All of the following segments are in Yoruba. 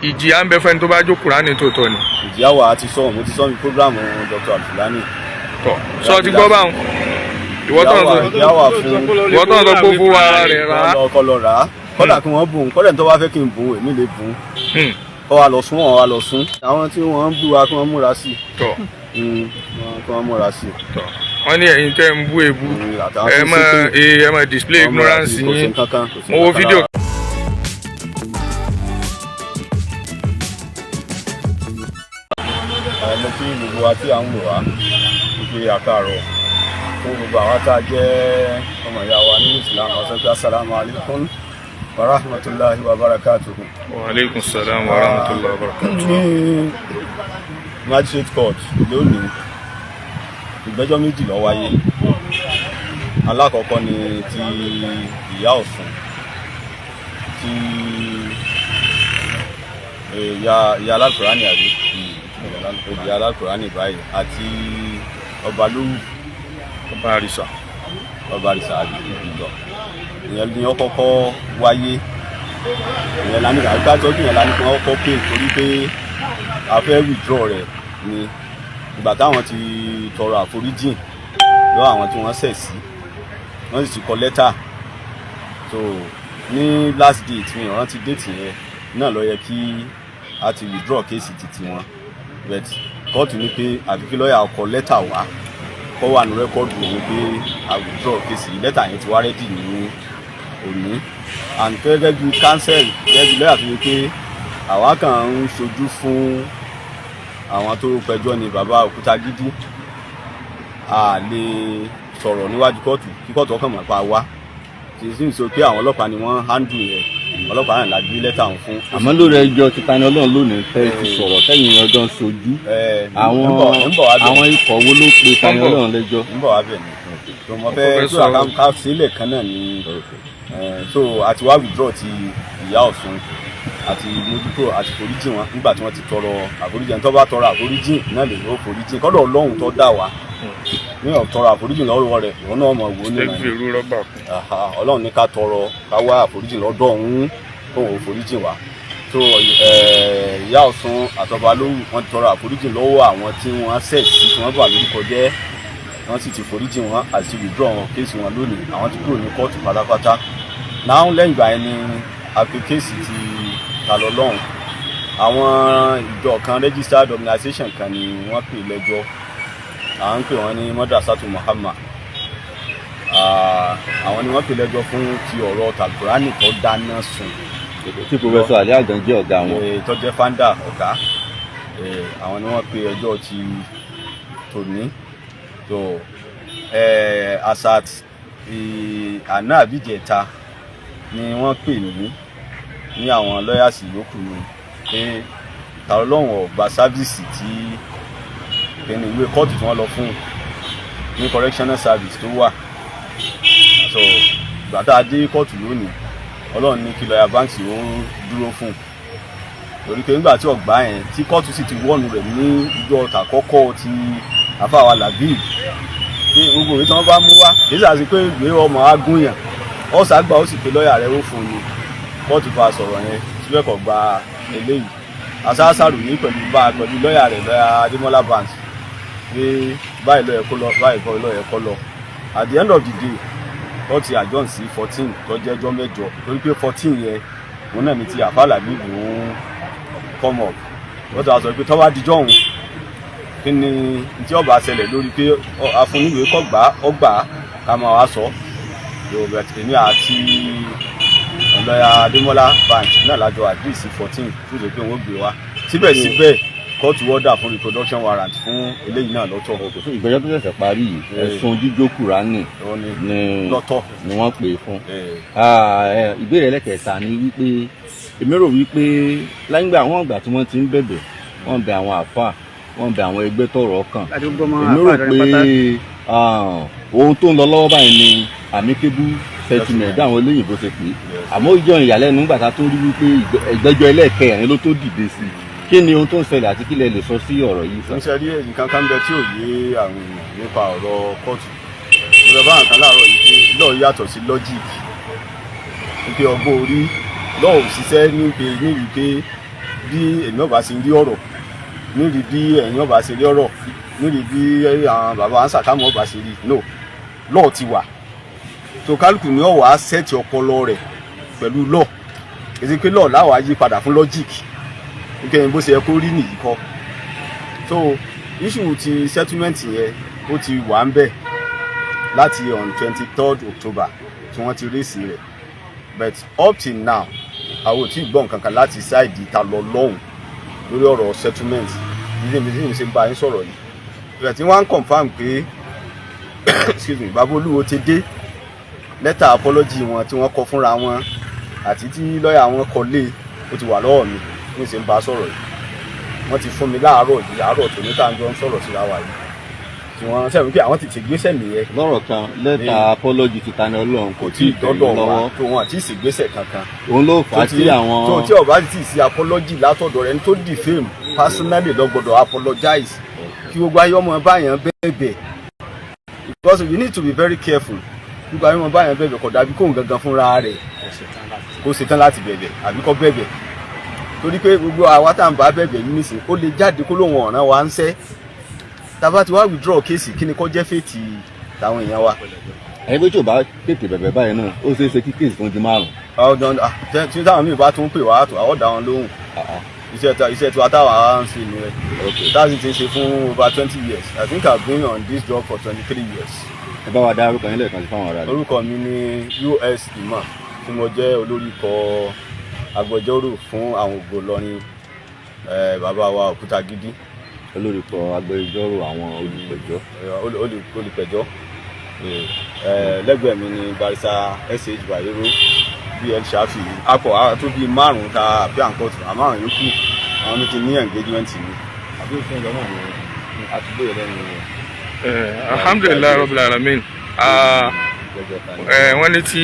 Ijiya ń bẹ fẹ́ni tó bá jó Kùránì tó tọ́ ni. Ijiya wà á ti sọ mo ti sọ mi programu Dr. Alquran. Tọ́ sọ ti gbọ́ báwọn. Ìwọ tán lọ kó fún ara rẹ̀ rà. Kọ́ rà á. Kọ́dà kí wọ́n bùn kọ́dà tó bá fẹ́ kí n bùn èmi lè bùn. Kọ́ wa lọ sún wọn wa lọ sún. Àwọn tí wọ́n ń bú wa kí wọ́n múra sí i. Tọ́ kí wọ́n múra sí i. Tọ́ wọ́n ní ẹ̀yin tẹ́ ń bú èbú ẹ máa display ignorance yín. Mo wo fídíò. Mo kí gbogbo wa tí à ń wò wá wípé àkàrọ̀ fún gbogbo àwọn tá a jẹ́ ọmọ ìyá wa nínú Islam ọ̀sán pé assalamu alaikum wa rahmatullahi wa barakatuhu. Wa alaikum salam wa rahmatullahi wa barakatuhu. Ní magistrate court lónìí ìgbẹ́jọ́ méjì ló wáyé. Alákọ̀ọ́kọ́ ni ti Ìyá Ọ̀ṣun ti ìyá Alquran àbí ìyá Alquran báyìí àti ọba lóhùn ọba àrìsà àbí ìjọ ìyẹn ni ó kọ́kọ́ wáyé. Ìyẹn la ní ká tọ́jú yẹn la ní kí wọ́n kọ́ pé torí pé a fẹ́ withdraw rẹ̀ ni ìgbà táwọn ti tọrọ àforíjìn lọ́wọ́ àwọn tí wọ́n ṣẹ̀ sí wọ́n sì ti kọ lẹ́tà so ní last date mi ìrántí date yẹn náà ló yẹ kí a ti withdraw kéèsì títí wọn but kóòtù ní pé àbí kí lọ́ọ̀yà kọ lẹ́tà wá kọ́ wà ní rẹ́kọ́ọ̀dù òun pé a withdraw kéèsì lẹ́tà yẹn ti wá rẹ́dì ní òní and gẹ́gẹ́ bí counsel gẹ́gẹ́ bí lọ́ọ̀yà tó yẹ pé àwa kàn ń ṣojú fún àwọn tó pẹjọ́ ní bàbá Òkútagídí a lè sọ̀rọ̀ níwájú kóòtù kí kóòtù ọkàn mọ̀ pa wá kì í sì ń sọ pé àwọn ọlọ́pàá ni wọ́n handle yẹn ọlọ́pàá náà la gbé lẹ́tà ọ̀hún fún. Àmọ́ lórí ẹjọ́ ti Tani Olohun lónìí fẹ́ ti sọ̀rọ̀ tẹ́yìn ọjọ́ sojú àwọn ikọ̀ wo ló pe Tani Olohun lẹ́jọ́. ń bọ̀ wá bẹ̀ ni tó mọ fẹ́ tó àkàǹkà sílẹ̀ kan náà ni so àti wá withdraw ti Ìyá Ọ̀ṣun àti mójútó àti foríjìn wọn nígbà tí wọ́n ti tọrọ àforíjìn tó bá tọrọ àforíjìn náà lè yóò foríjìn kọ́dọ̀ Ọlọ́run tó dá wa ní ọ̀tọ̀rọ̀ àforíjìn lọ́wọ́ rẹ̀ òun náà mọ̀ wò ní Ọlọ́run ní ká tọrọ ká wá àforíjìn lọ́dọ̀ òun òun ò foríjìn wa tó Ìyá Ọ̀ṣun àtọba lóhùn wọ́n ti tọrọ àforíjìn lọ́wọ́ àwọn tí wọ́n ṣẹ̀ sí tí wọ́n bà lórúkọ jẹ́ wọ́n sì ti foríjìn wọn àti withdraw wọn kéèsì wọn lónìí àwọn ti kúrò ní kóòtù pátápátá náà lẹ́yìn ìgbà yẹn ni àpè kéèsì ti Tani Olohun àwọn ìjọ kan registered organisation kan ni wọ́n pè lẹ́jọ́ à ń pè wọ́n ní Madrasatu Muhammad àwọn ni wọ́n pè lẹ́jọ́ fún ti ọ̀rọ̀ Alquran tó dáná sun tí Professor Ali Agan jẹ́ ọ̀gá wọn tó jẹ́ founder ọ̀gá àwọn ni wọ́n pè ẹjọ́ ti tòní tó asat àná àbíjẹta ni wọ́n pè ní àwọn lọ́yàsì yòókù ni pé Tani Olohun ò gba sáfíìsì tí ẹni ìwé kóòtù tí wọ́n lọ fún ní correctional service tó wà so ìgbà tá a dé kóòtù lónìí Ọlọ́run ní kí lọ́yà báńkì ó dúró fún torí pé nígbà tí ọgbà yẹn tí kóòtù sì ti wọ́ọ̀nù rẹ̀ ní ìjọ àkọ́kọ́ ti àfàwà làbíì pé gbogbo ìwé tí wọ́n bá mú wá kì í sàṣì pé ìwé ọmọ agúnyàn ọ̀sàgbà ó sì pé lọ́yà rẹ̀ ó fún un ni kóòtù bá sọ̀rọ̀ yẹn síbẹ̀ kò gba eléyìí àṣàṣàrò ní pẹ̀lú lọ́yà rẹ̀ lọ́yà Adémọ́lá Banks pé báyìí lọ́yẹ̀ kó lọ báyìí kọ́ lọ́yẹ̀ kọ́ lọ at the end of the day wọ́n ti adjourn sí 14 tó jẹ́ ẹjọ́ mẹ́jọ torí pé 14 yẹn òun náà ní ti àfàlà níbi òun come up wọ́n ti wá sọ pé tó bá dijọ́ òun kí ni tí ọba ṣẹlẹ̀ lórí pé afúnníwèé kọ́ gbà ọgbà ká máa wá sọ yorùbá èmi àti lọ́yà Adémọ́lá Banks náà lájọ agree sí 14 tó ṣe pé wọ́n gbé wá síbẹ̀síbẹ̀ kóòtù wọ́dà fún reproduction warrant fún eléyìí náà lọ́tọ̀. Ìgbẹ́jọ́ tó ṣẹ̀ṣẹ̀ parí yìí ẹ̀sùn jíjó Kùránì ni wọ́n pè é fún. Ìbéèrè ẹlẹ́kẹ̀ẹ́ta ni wípé èmi rò wípé láyìngbà àwọn ìgbà tí wọ́n ti ń bẹ̀bẹ̀ wọ́n bẹ àwọn àfáà wọ́n bẹ àwọn ẹgbẹ́ tọ̀rọ̀ kàn èmi rò pé ohun tó ń lọ lọ́wọ́ báyìí ni amicable settlement àwọn olóyìnbó ṣe pé àmọ́ ó jẹ́ ìyàlẹ́nu nígbà tá a tó rí wípé ìgbẹ́jọ́ ẹlẹ́ẹ̀kẹrin ló tó dìde sí i kí ni ohun tó ń ṣẹlẹ̀ àti kí lẹ lè sọ sí ọ̀rọ̀ yìí sá. níṣẹ́ rí èyí kankan bẹ tí ò yé àwọn èèyàn nípa ọ̀rọ̀ kóòtù mo lọ bá nǹkan láàárọ̀ yìí pé lọ́ọ̀ yàtọ̀ sí lọ́jíìkì wípé ọgbọ́n orí lọ́ọ̀ òṣìṣẹ́ níbi pé bí èmi ọba ṣe rí ọ̀rọ̀ níbi bí ẹ̀yin ọba ṣe rí ọ̀rọ̀ níbi bí àwọn bàbá wa ń ṣàkámọ́ ọba ṣe rí no law ti wà tó kálukú ní ọ̀wá sẹ́ẹ̀tì ọpọlọ rẹ̀ pẹ̀lú law èsì pé law láwàá yí padà fún logic nígbà bó ṣe yẹ kó rí nìyí kọ́ so issue ti settlement yẹn ó ti wà ń bẹ̀ láti on 23rd October tí wọ́n ti rèsì rẹ̀ but up till now àwọn ò tí ì gbọ́ nǹkan kan láti ṣáìdì ta lọ lọ́hùn lórí ọ̀rọ̀ settlement ilé mi tí mo ṣe ń bá yín sọ̀rọ̀ yìí ìgbà tí wọ́n á confam pé excuse me bàbá olúwo ti dé lẹ́tà apology wọn tí wọ́n kọ fúnra wọn àti tí lọ́ọ̀yà wọn kọ lé ó ti wà lọ́wọ́ mi tí mo ṣe ń bá sọ̀rọ̀ yìí wọ́n ti fún mi láàárọ̀ yìí àárọ̀ tòní tá à ń jọ ń sọ̀rọ̀ síra wa yìí tí wọ́n sẹ́yìn pé àwọn ti ṣègbésẹ̀ nìyẹn. lọ́rọ̀ kan lẹ́tà apology ti Tani Olohun kò tí ì dọ́dọ̀ wa tó wọn àti ìṣègbésẹ̀ kankan. òun ló fà á tí àwọn. tó tí ọba ti ṣe apology látọ̀dọ̀ rẹ̀ ní tó defame personally ló gbọ́dọ̀ apologize kí gbogbo ayé ọmọ báyàn bẹ̀bẹ̀ because you need to be very careful gbogbo ayé ọmọ báyàn bẹ̀bẹ̀ kò dàbí kóhùn gangan fúnra rẹ̀ kó ṣetán láti bẹ̀bẹ̀ àbí kó bẹ̀bẹ̀ torí pé gbogbo àwa tá à ń bá bẹ̀bẹ̀ yìí nísìn ó lè jáde kó lóun ọ̀ràn wa ń sẹ́ tàbá ti wá withdraw kéèsì kí ni kó jẹ́ fèètì táwọn èèyàn wa. ẹni pé tí ò bá tètè bẹ̀bẹ̀ báyìí náà ó ṣeé ṣe kí kéèsì tó ń di 5. tí táwọn míì bá tún pè wá àtọ̀ àwọn dá wọn lóhùn iṣẹ́ tí wàá táwọn á ń ṣe nìyẹn táàsì ti ṣe fún over 20 years I think I've been on this job for 23 years. ẹ bá wa dá orúkọ yín lẹ́ẹ̀kan sí fáwọn ará rẹ̀. orúkọ mi ni US imam tí mo jẹ́ olórí ikọ̀ agbẹjọ́rò fún àwọn ògo Ìlọrin bàbá wa Òkútagidi. olórí ikọ̀ agbẹjọ́rò àwọn olùpẹ̀jọ́. olùpẹ̀jọ́ lẹ́gbẹ̀ẹ́ mi ni barrister SH Bayero BL Shafi akọ̀ tó bíi márùn-ún ta àbí àǹkọ́tù àmọ́ àwọn yòókù àwọn mi ti ní engagement mi. àbí òfin ìjọba ni àtúgbò yẹn lẹ́nu rẹ̀. Alhamdulillah Rabbil Alamin wọ́n ní tí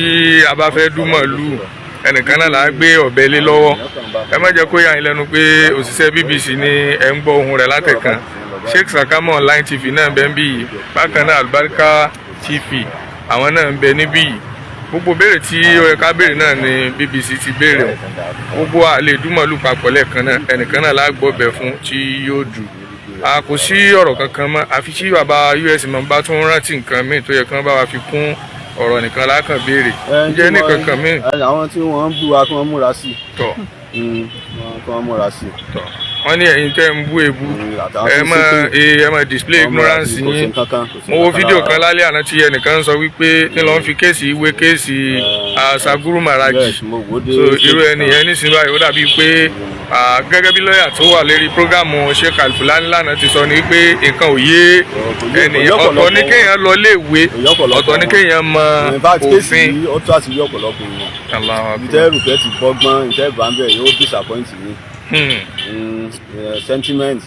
a bá fẹ́ dún màálù ẹnìkan náà là á gbé ọ̀bẹ lé lọ́wọ́ ẹ má jẹ́ kó yà yín lẹ́nu pé òṣìṣẹ́ BBC ni ẹ ń gbọ́ ohùn rẹ̀ látẹ̀kan Sheikh Sakamo Online TV náà bẹ́ẹ̀ ń bí yìí bákan náà Albarka TV àwọn náà ń bẹ níbí yìí gbogbo béèrè tí ó yẹ ká béèrè náà ni BBC ti béèrè o gbogbo àlè dún màálù papọ̀ lẹ́ẹ̀kan náà ẹnìkan náà là á gbọ́ ọ̀bẹ fún tí yóò dù kò sí ọ̀rọ̀ kankan mọ́ àfi tí bàbá US mọ̀ bá tún rántí nǹkan míì tó yẹ kí wọ́n bá wa fi kún ọ̀rọ̀ nìkan lákàn béèrè ǹjẹ́ ní kankan míì. àwọn tí wọ́n ń bú wa kí wọ́n múra sí i. tọ́ kí wọ́n múra sí i. tọ́ wọ́n ní ẹ̀yin tẹ́ ń bú èébú ẹ máa display ignorance yín mo wo fídíò kan lálẹ́ àná tí ẹnìkan sọ wípé ní lọ́n fi kéèsì ìwé kéèsì Saguru Maraji so irú ẹnìyẹn nísìnyí báyìí ó dàbí pé gẹ́gẹ́ bí lọ́ọ̀yà tó wà lérí prógámù Sheikh Alfulani lánàá ti sọ ní pé nǹkan ò yé ènìyàn ọ̀tọ̀ ní kéèyàn lọ léèwé ọ̀tọ̀ ní kéèyàn mọ òfin. ó tó àti rí ọ̀pọ̀lọpọ̀ èèyàn ìtẹ́rù tẹ́ ti bọ́gbọ́n ìtẹ́rù bá ń bẹ̀ yóò disappoint mi. Sentiment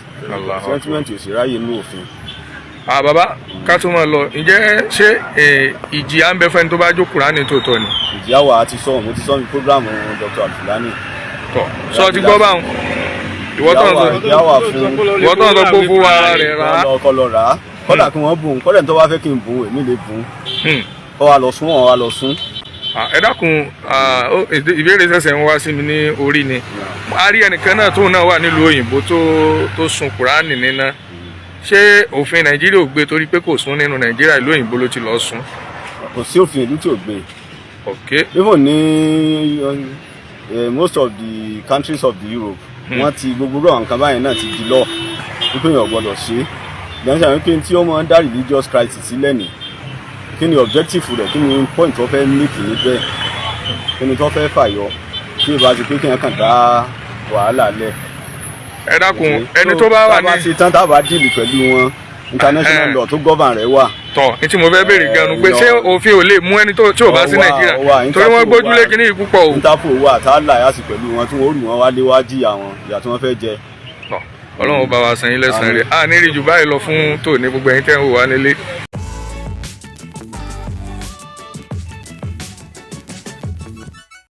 ò sì ráyè ní òfin. Bàbá ká tó máa lọ ǹjẹ́ ṣé ìjìyà ń bẹ fẹ́ni tó bá jó Kùránì tòótọ́ ni. ìjìyà wà á ti sọ mo ti sọ ní programu Dr. Alfulani. sọ ti gbọ́ báwọn ìwọ tó ń sọ pé fún ara rẹ̀ rà á. ọkọ lọ rà á kọ́dà kí wọ́n bùn kọ́dà tó bá fẹ́ kí n bùn èmi lè bùn kọ́ wa lọ sún wọn wa lọ sún. ẹ dákun ìbéèrè ṣẹ̀ṣẹ̀ ń wá sí mi ní orí ni a rí ẹnìkan náà tóun náà wà nílùú òyìnbó tó sun Kùránì níná ṣé òfin Nàìjíríà ò gbé torí pé kò sún nínú Nàìjíríà ìlú òyìnbó ló ti lọ sún. kò sí òfin ìlú tí ò gbé. ok. even ní most of the countries of the Europe wọ́n ti gbogbo àwọn nǹkan báyìí náà ti di law wípé èèyàn gbọ́dọ̀ ṣe é ìdánsẹ́ àwọn kéwìn tí ó máa ń dá religious crisis sílẹ̀ ní kí ni objective rẹ̀ kí ni point tó fẹ́ make níbẹ̀ kí ni tó fẹ́ fàyọ kí ìbá ti pé kí wọ́n kàn dá wàhálà lẹ̀. ẹ dákun ẹni tó bá wà ní. tá a bá ṣe tán tá a bá dìlì pẹ̀lú wọn international law tó govern rẹ̀ wà. tọ ní tí mo fẹ́ béèrè gan-an pé ṣé òfin ò lè mú ẹni tí ò bá sí Nàìjíríà torí wọ́n gbójúlé kínní yìí púpọ̀ o. Interpol wà tá a láyà sí pẹ̀lú wọn tí wọ́n rù wọ́n wálé wá jìyà wọn ìyà tí wọ́n fẹ́ jẹ. Ọlọ́run bá wa san yín lẹ́san rẹ̀ a ní rí jù báyìí lọ fún tòní gbogbo ẹ̀yin tẹ́ ń wò wá nílé.